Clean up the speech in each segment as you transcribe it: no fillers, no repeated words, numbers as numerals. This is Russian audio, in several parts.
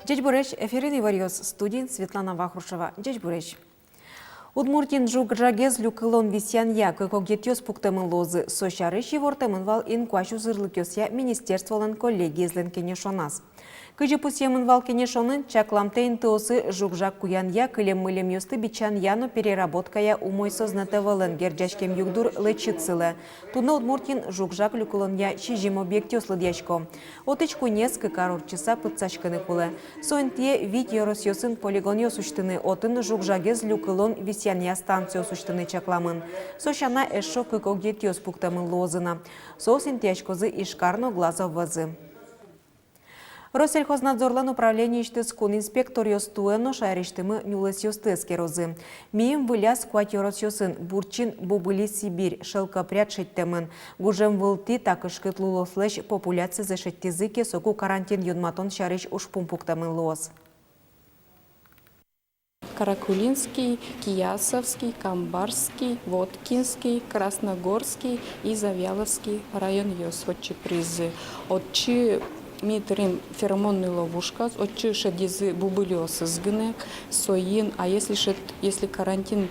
Дядь Буреш, эфирный вариос студент Светлана Вахрушева. Дядь Буреш. Удмуртин жук жагез люкылон висянья, как гетёс пуктамын лозы, сощарыш евортамын вал инкуашу зырлыкёсья министерстволан коллегии злен кенешонас. Кыжы пусемын вал кенешонын чакламтейн тоосы жук жак куянья кылем-мылем ёсты бичан яно переработкая умой сознатывалын герджашкем югдур лечицылы. Туна Удмуртин жук жак люкылонья шижим объектёслы дьячко. Отыч кунес кыкарор часа пыцачканы кулы. Соинтие вид ёросёсын полигон ёсуштыны отын жук жагез люкылон висянья станцию суштыны чакламын. Сощана эшо кыко гетёс пуктамын лозына. Соусин тячкозы ишкарно глазов вазы. Россельхознадзорлан управление иштес кун инспектор ёстуэно шайриштымы нюлес ёстес керозы. Мием выляс куатёрос ёсын бурчин бубыли Сибирь шелкопряд шеттемын. Гужем вылти такышкыт лулослэш популяция зашеттизыке соку карантин юнматон шариш ушпум пуктамын лоз. Каракулинский, Киясовский, Камбарский, Воткинский, Красногорский и Завьяловский район ёсвочи призы. Отчи митрим феромонный ловушка, отчи шедизы бубылёсы сгнек, соин, а если карантин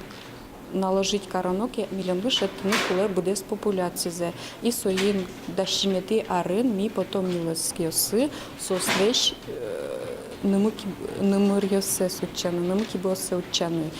наложить короноки, миллион вышет, никуле буде с популяцией. И соин дащимети арын, ми потом милоскиосы, сослещ нымырьёсы сучаны, нымки босы учаны.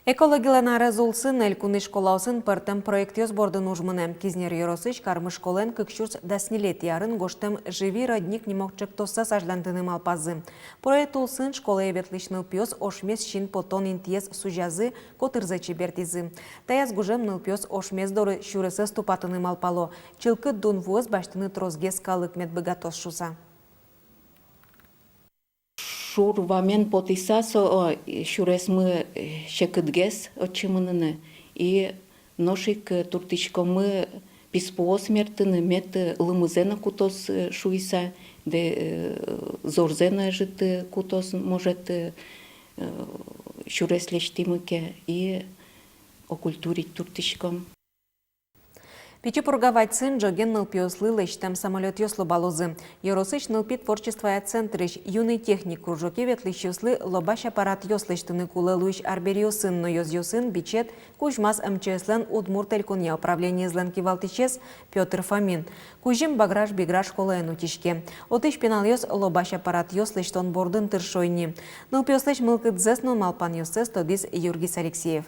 Экологилана разулсын элькуны школаусын пыртым проектёс бордын ужмыным. Кизнер еросыш кармы школен кыкшурс даснилет ярын гоштым живи родник немокчык тоса сажлантыным алпазы. Проект улсын школа эветлишныл пёс ошмес шин потон интиес сужазы котырзачы бертизы. Таяз гужем ныл пёс ошмес доры шурысы ступатыным алпало. Чылкы дун вуыз баштыны трозгес калык медбыгатос шуса. Шурвамен потисасо шурес мы шекыдгес очимыныны и ношик туртичко мы писпоо смертыны мет лымызена кутос шуиса де зорзена жит кутос может шурес лештимыке и окультурить туртичком. Пичупургавать сын жоген нылпиослы лештем самолет ёслы балозы. Еросыч нылпи творчество центрыш юный техник кружоке ветлищёслы лобаш аппарат ёслыштыны кулы луиш арбериосын, но ёсын бичет кужмас МЧСлен Удмурт элькуния управление злен кивалтичес Петр Фомин. Кужим баграш биграш школаен утишке. Отыш пенал ёс лобаш аппарат ёслыштон бордын тыршойни. Нылпиослыш мылкыт зэс нылмалпан ёсэс тодис Юргис Алексеев.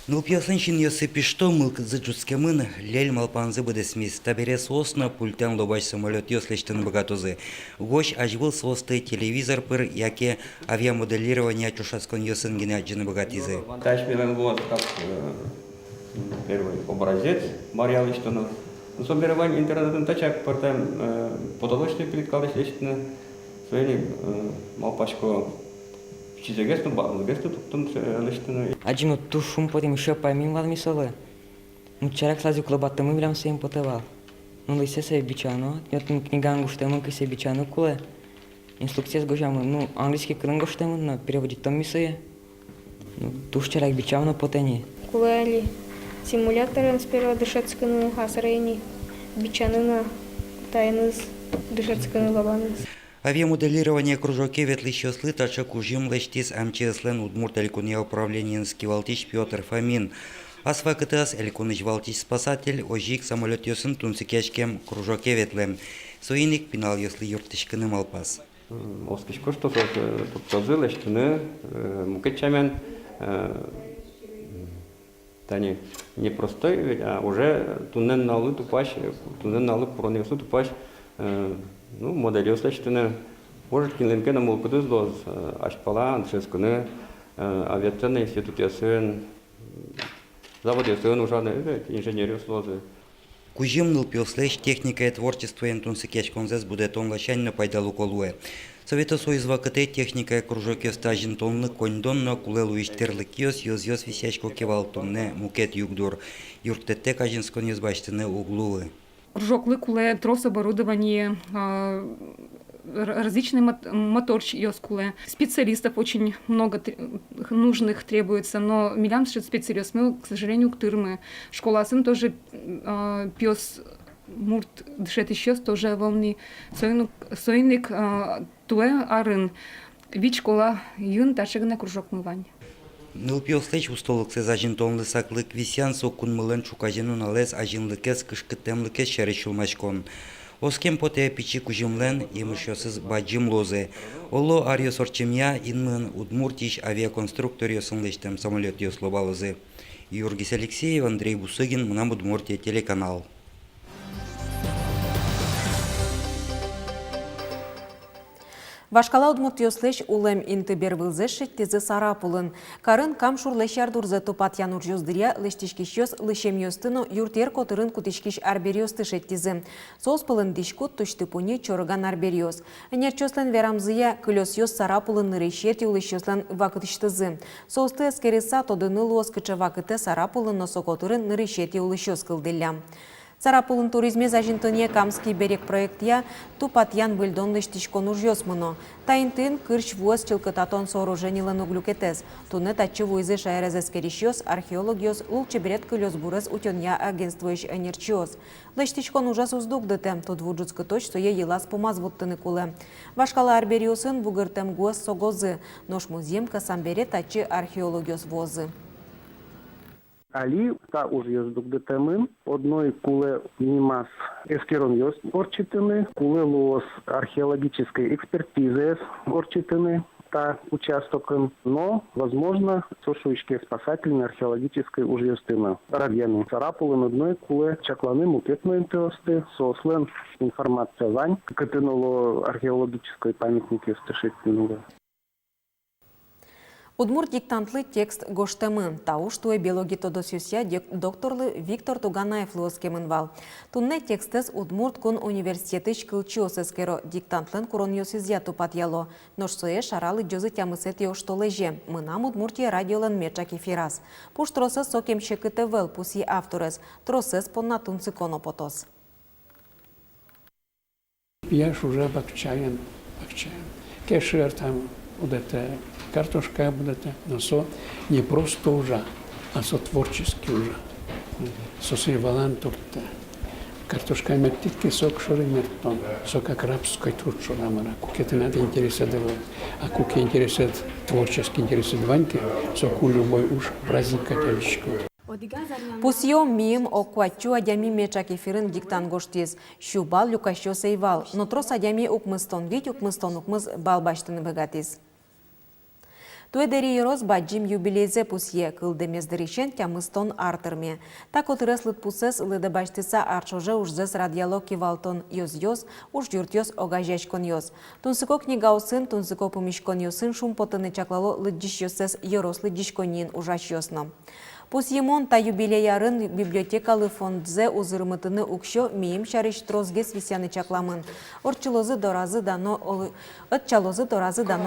Нылпиясын шин ёсыпи что мылкы зыджускемын лель малпанзы быдесмис. Таберес осно пультен лобач самолет ёслештын богатузы. Гош ажвыл состы телевизор пыр, яке авиамоделирование чушаскон ёсын генеаджины богатизы. Тайшмилен вот как первый образец Марья Лиштонов. Собирование интернетом тачак потом потолочный плиткал лиштны свои малпачко. Аджимо тушум потім ще пам'ятав місове. Чарак слазю клобати ми влям своїм потивав. Лисе себе бичано, ятим книган гуштему ки себе бичано куле. Инструкция с гожами, английский крын гуштему, но переводить там мисое. Туш чарак бичав на потені. Кулели симуляторы сперва дышацканы хасрени, бичаны тайны дышацканы лаваны. Авиамоделирование кружоке ветлищёслы тача кужим лештис МЧСлен Удмурт элькуния управленинский валтич Петр Фомин. Асфакытас элькуныч валтич спасатель ожик самолет ёсын тунсикешкем кружоке ветлем. Соиник пинал ёсли юртышкыны малпас. Оскишко что тут тазы лештыны мукетчамен тани не простой, а уже туннен налы тупаш, туннен налы пронесу тупаш. Модель ёслештыны может кинленке на мулкудыз доз ашпала аншескуны авиационный институт ясын завод ясын ужаны инженер ёслозы. Кужим нылпиослеш техника и творчество ентунсикеш конзес будет онлашанно пайдалу колуэ. Совета Союз вакыты техника и кружок ёстажин тонны коньдонно кулелу иштерлык ёс ёз висячко кевал тонне мукет югдур. Юртетте кажинскон ёзбаштыны углувы. Кружоклы куле трос оборудование, различные моторчи ёскуле. Специалистов очень много нужных требуется, но милям специалист мы, к сожалению, ктырмы. Школа сын тоже пёс мурт дышет еще тоже волны. Сойник туэ арын. Вич кола юн ташегна кружок мывань. Нылпиослеч устолыксыз ажинтонлы саклык висян сокун мылын чукажину налез ажинлыкес кышкытемлыкес шарышылмашкон. Оскем поте пичи кужимлен имышёсыз баджим лозы. Оло арьос орчемья инмын удмуртиш авиаконструктор ёсынлештем самолет ёслобалозы. Юргис Алексеев, Андрей Бусыгин, Мнам Удмуртия, телеканал. Вашкала удмуртиослеш улем интыбер вылзешет тезе сарапулын. Карын камшур лешар дурзе топат янур жуздыря лештишкишёс лешемьёстыно юртер котырын кутишкиш арбериостышет тезе. Соус пылын дишкут туштыпуни чорган арбериос. Нерчослен верамзыя кылёсьёс сарапулын нырещет юлышёслен вакытыштызы. Соусты эскереса тодыны лоскыча вакыты сарапулын носокотырын нырещет юлышёс кылдылям. Сарапулын туризме зажинтыне Камский берег проектия тупатьян бульдон лештишкон ужьосмыно. Таинтын кырч вуз чылкытатон сооруженилан углюкетез. Туне тачы вуйзы шайрезескерищёс, археологиос, улчеберет кылёс бурез утёнья агентствоиш энерчиос. Лештишкон ужас уздугдытем, тут вуджуцкы точ сое елас помазвуттыны куле. Вашкала арбериосын бугыртем гуз согозы, нош музеем касамбере тачы археологиос возы. Али та уж ездук темин, одной куле нимас эскерон йос орчитыны, куле лос археологической экспертизы орчитыны, та участоком, но, возможно, сошуички спасательной археологической уж естыны. Радьяны Сарапулы одной куле чакланы мукетные тесты, сослен информация вань, катынуло археологической памятники стышитынуло. Удмурт диктантлы текст гоштемын, тауш туе биологи тодосюсия докторлы Виктор Туганаев луоскемынвал. Тунне текстес Удмурт кун университеты шкылчиосескеро диктантлын куроньосизия тупатьяло. Ношсое шаралы джозы тямысет йоштолеже. Мынам Удмуртия радиолан мечак эфирас. Пуш тросес сокем шекытевел пуси авторес. Тросес поннатун циконопотос. Я ж уже бакчаем. Кешер там будете, картошка будете, но со не просто уже, а со творчески уже. Со сивалан турте. Картошка мертитки сок шори мертон, со как рабской труд шорамара. Куке надо интересовать, а куке интересует творчески интересует ваньки, со ку любой уж праздник католического. Пусьё мием окуачу адями мечак эфирын диктан гоштез. Шубал люкащё сейвал, но трос адями укмыстон вить укмыз балбаштыны богатез. Туэдери ерос баджим юбилейзе пусье кылдемездеришен тямыстон артырме. Так отреслыт пусес лыдебаштыса арчоже ужзес радиалог кивалтон йоз-йоз, уж юртьёс огажачкон йоз. Тунсыко книгаусын, тунсыко помишкон йосын шумпотыны чаклало лыддишьёсес ерос лыддишконин ужачьёсно. Пусьемон та юбилеярын библиотекалы фондзе узырмытыны укшо миим шариш трозгес висяны чакламын. Отчалозы доразы дано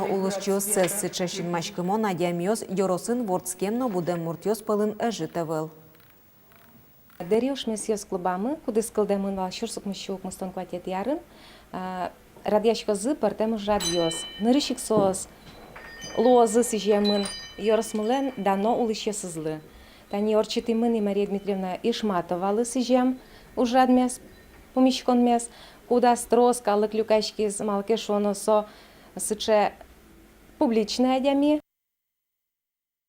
улышчиос сессы чешин машкымон адямиос йоросын вордскемно будем муртьос пылын эжитевел. Дериош месьёс клубамы, куды скылдемын вал шурсук мыщук мыстон кватет ярын, радиашкозы партемыш радиос. Нырышик соос лозы сижемын йоросмылен дано улышьосызлы. Тани орчитымын и Мария Дмитриевна Ишматовалы сижем уж радмес, помещикон мес, куда строс, калык люкачки с малкешоно со сыче публичная дями.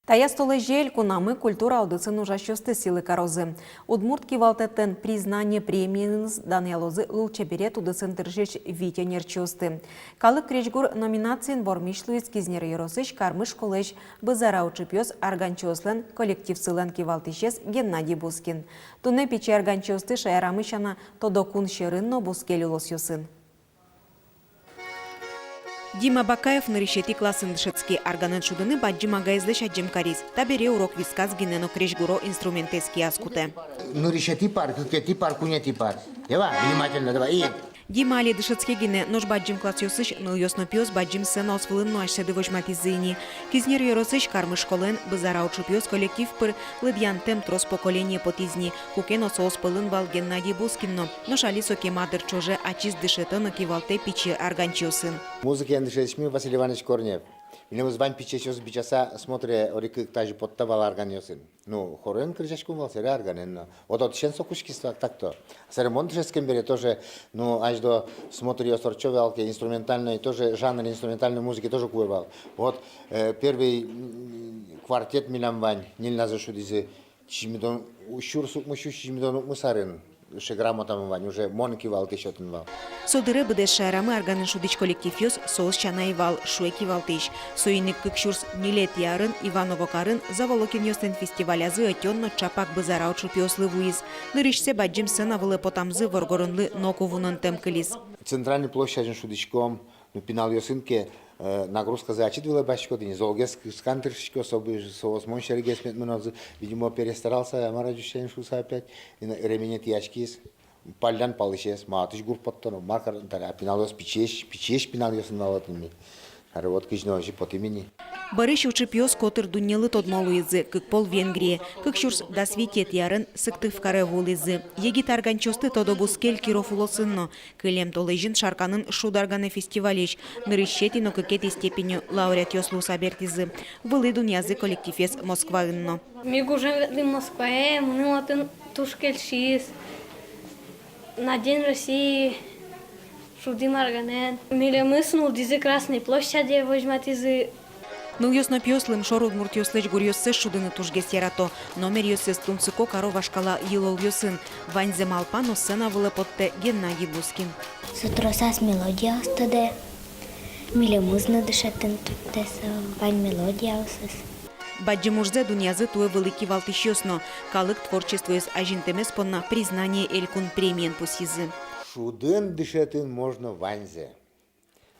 Тая столы жель кунамы культура аудыцын ужащосты силы корозы. Удмурт кивалтетен признание премиеныз данялозы лулчеберет удыцын тыржеч Витя нерчосты. Калык кречгур номинациян бормишлуиц кизнер еросыш кармыш коллеж бызара учипьос арганчослен коллектив сылен кивалтишес Геннадий Бускин. Туне пичи арганчосты шаярамышана тодокун шерынно бускелюлосьосын. Дима Бакаев на решети классын дышецкий органен шудыны баджима гайзлеш аджим кариз. Табере урок висказ гинено крежгуро инструментески аскуте. Ну решети пар, кукети пар, кунети пар. Ева, внимательно, давай. Дима али дышецкий гине нож баджим классёсыш ныл ёснопиос баджим сена освылын ноашседы вожматизыни. Кизнер ёросыш кармы школен бызара учупиос коллектив пыр лыдьянтем трос поколение потизни. Кукено соос пылын вал Геннадий Бускинно. Нож али соке мадыр чоже ачиз дышетын кивалте пичи арганчосын. Музыки дышечми Василий Иванович Корнев. Милем звань пичесиос бичаса смотре орик тажи подтавал арганиосин. Ну, хорен кричашком вал сере арганен. Вот от шен сокушкиства так-то. Серемон трешкем бере тоже, ну, аж до смотри осторчовалки инструментальной, тоже жанр инструментальной музыки тоже куевал. Вот первый квартет милям вань, ниль назашудизе, чимидон, ушурсук мушу чимидон мусарен. Грамотам вань, уже монки вал тишотен вал. Содыры быдеш шайрамы арганын шудич коллектив йос соос чанай вал шуеки валтыш. Союник кыкшурс нилет ярын Иваново карын заволокин йостен фестивалязы отённо чапак бызара чупиослы вуиз. Нырышсе баджим сынавылы потамзы воргорынлы ноковунын темкылиз. Центральный площадь шудичком, ну, пинал йосынке, нагрузка зачитывала башко, не золгес скантерщик особый, соус моншерегес минут, видимо, перестарался, а марадющий шуса опять, и ременет яшкис, пальдан палышес, матыш гур подтону, маркар, пинал йос пичеш пинал йосын налатыми. А вот кичножи под имени. Барыш учипиос котыр дуннелы тодмолуизы, как пол Венгрии, как шурс досвитет ярын сыктыв каре волизы. Еги тарганчосты тодобус кель кирофулосынно, кылем толежин шарканын шударганы фестивалеш, нырыщетино какети степенью лауреат йослу сабертизы. Вылы дунязы коллективес Москва-инно. Мигужен в Москве, мы тушкельшис. На День России шудим арганен. Милемыснул дизе Красной площади возьмать из. Ну йосно пьослым шор удмуртиослеч гурьосе шудыны тужгес ярато. Номер йосес тунцыко карова шкала йылол йосын. Ваньзе малпано сцена вылы потте Геннадий Бускин. Сутросас мелодия остаде. Милемызны дышатын туттеса. Вань мелодия осес. Баджимурзе дунязы туе великий валтыш йосно. Калык творчество из ажинтемес понна признание Элькун премиен пусизы. Шудын дышатын можно ваньзе,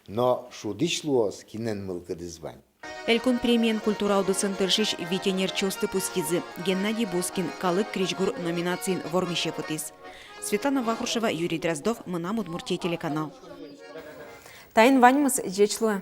но шудичлуос кинен мылкадыз вань. Элькун премиен культура аудысын тыршиш витенер чосты пустизы. Геннадий Бускин, Калык Кричгур номинациян вормище путис. Светлана Вахрушева, Юрий Дроздов, Мынам Удмуртия телеканал. Тайын ваньмыз жечлуы.